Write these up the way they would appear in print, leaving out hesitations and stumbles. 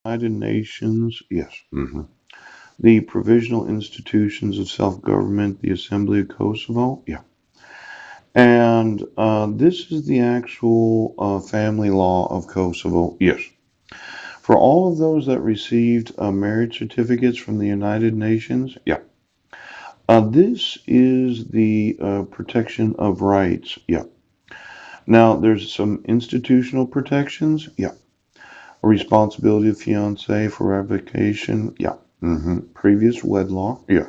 United Nations, yes. The Provisional Institutions of Self-Government, the Assembly of Kosovo, yeah. And this is the actual family law of Kosovo, yes. For all of those that received marriage certificates from the United Nations, yeah. This is the protection of rights, yeah. Now, there's some institutional protections, yeah. A responsibility of fiance for revocation, yeah. Previous wedlock, yeah.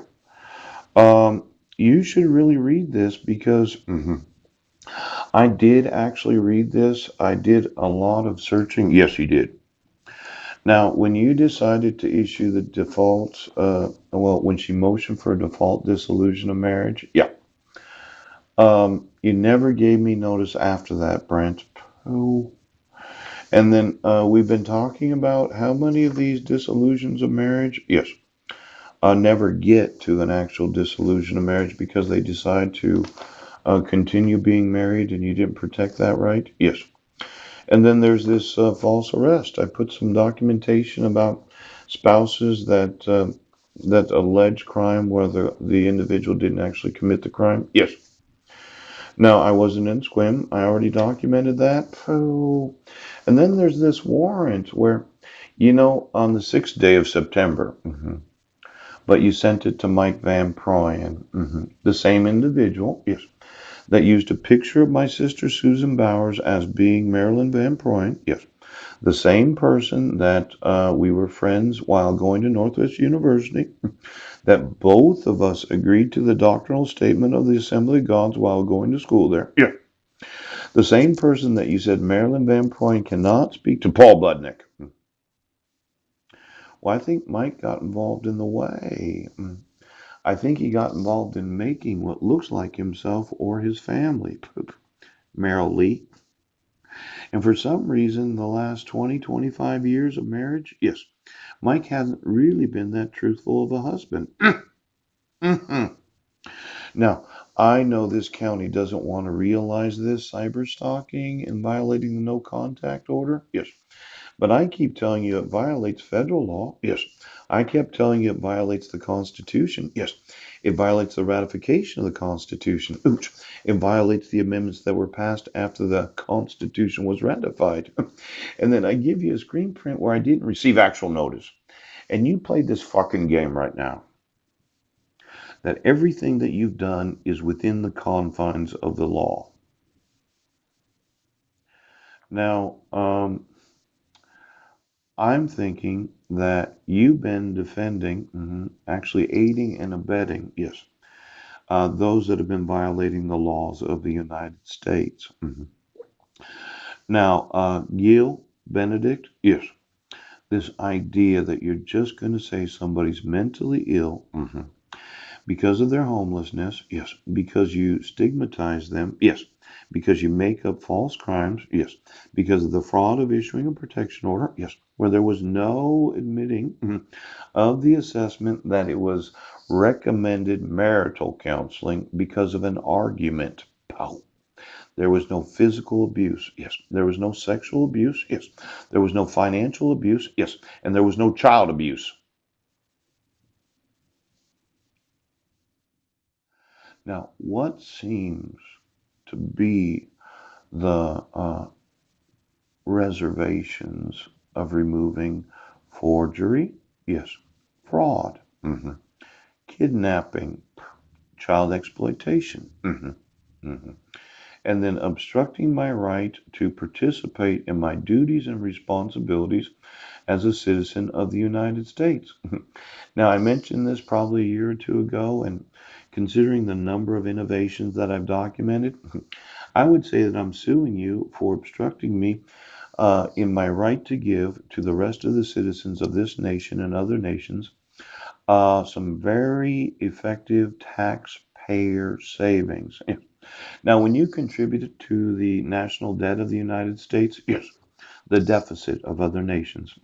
Um, you should really read this because I did actually read this. I did a lot of searching. Yes, you did. Now, when you decided to issue the default, when she motioned for a default dissolution of marriage, yeah. You never gave me notice after that, Brent. Oh. And then we've been talking about how many of these dissolutions of marriage, yes, never get to an actual dissolution of marriage because they decide to continue being married and you didn't protect that right? Yes. And then there's this false arrest. I put some documentation about spouses that allege crime where the individual didn't actually commit the crime. Yes. Now, I wasn't in Squim. I already documented that. Oh. And then there's this warrant where, on the 6th day of September, but you sent it to Mike Van Proyen, the same individual, yes, that used a picture of my sister Susan Bowers as being Marilyn Van Proyen, yes, the same person that we were friends while going to Northwest University, that both of us agreed to the doctrinal statement of the Assembly of Gods while going to school there. Yeah. The same person that you said Marilyn Van Proyen cannot speak to Paul Budnick. Well, I think Mike got involved in the way. I think he got involved in making what looks like himself or his family. Merrill Lee. And for some reason, the last 20, 25 years of marriage, yes, Mike hasn't really been that truthful of a husband. Now, I know this county doesn't want to realize this cyber stalking and violating the no contact order. Yes. But I keep telling you it violates federal law. Yes. I kept telling you it violates the Constitution. Yes. It violates the ratification of the Constitution. Ooch. It violates the amendments that were passed after the Constitution was ratified. And then I give you a screen print where I didn't receive actual notice. And you played this fucking game right now. That everything that you've done is within the confines of the law. Now, I'm thinking that you've been defending, actually aiding and abetting, yes, those that have been violating the laws of the United States. Now, Gil Benedict, yes, this idea that you're just going to say somebody's mentally ill because of their homelessness, yes, because you stigmatize them, yes, because you make up false crimes, yes, because of the fraud of issuing a protection order, yes, where there was no admitting of the assessment that it was recommended marital counseling because of an argument. Pow. There was no physical abuse, yes. There was no sexual abuse, yes. There was no financial abuse, yes. And there was no child abuse. Now, what seems to be the reservations of removing forgery? Yes. Fraud. Kidnapping. Child exploitation. And then obstructing my right to participate in my duties and responsibilities as a citizen of the United States. Now, I mentioned this probably a year or two ago, and considering the number of innovations that I've documented, I would say that I'm suing you for obstructing me in my right to give to the rest of the citizens of this nation and other nations some very effective taxpayer savings. Now, when you contributed to the national debt of the United States, yes, the deficit of other nations,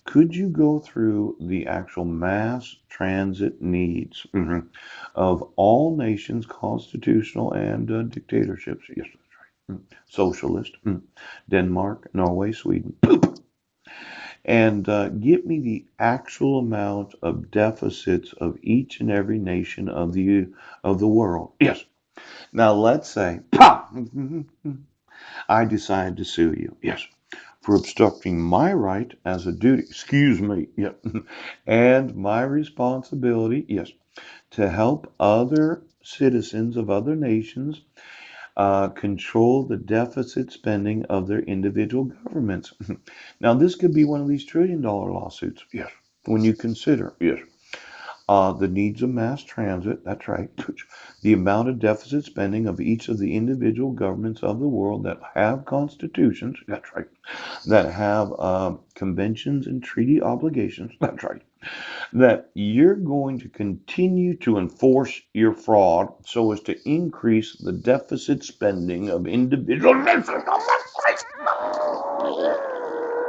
could you go through the actual mass transit needs of all nations, constitutional and dictatorships? Yes, that's right. Socialist, Denmark, Norway, Sweden. and get me the actual amount of deficits of each and every nation of the world. Yes. Now let's say, I decide to sue you. Yes. For obstructing my right as a duty, excuse me, yeah, and my responsibility, yes, to help other citizens of other nations control the deficit spending of their individual governments. Now, this could be one of these $1 trillion lawsuits, yes, when you consider, yes, the needs of mass transit, that's right, the amount of deficit spending of each of the individual governments of the world that have constitutions, that's right, that have conventions and treaty obligations, that's right, that you're going to continue to enforce your fraud so as to increase the deficit spending of individual nations.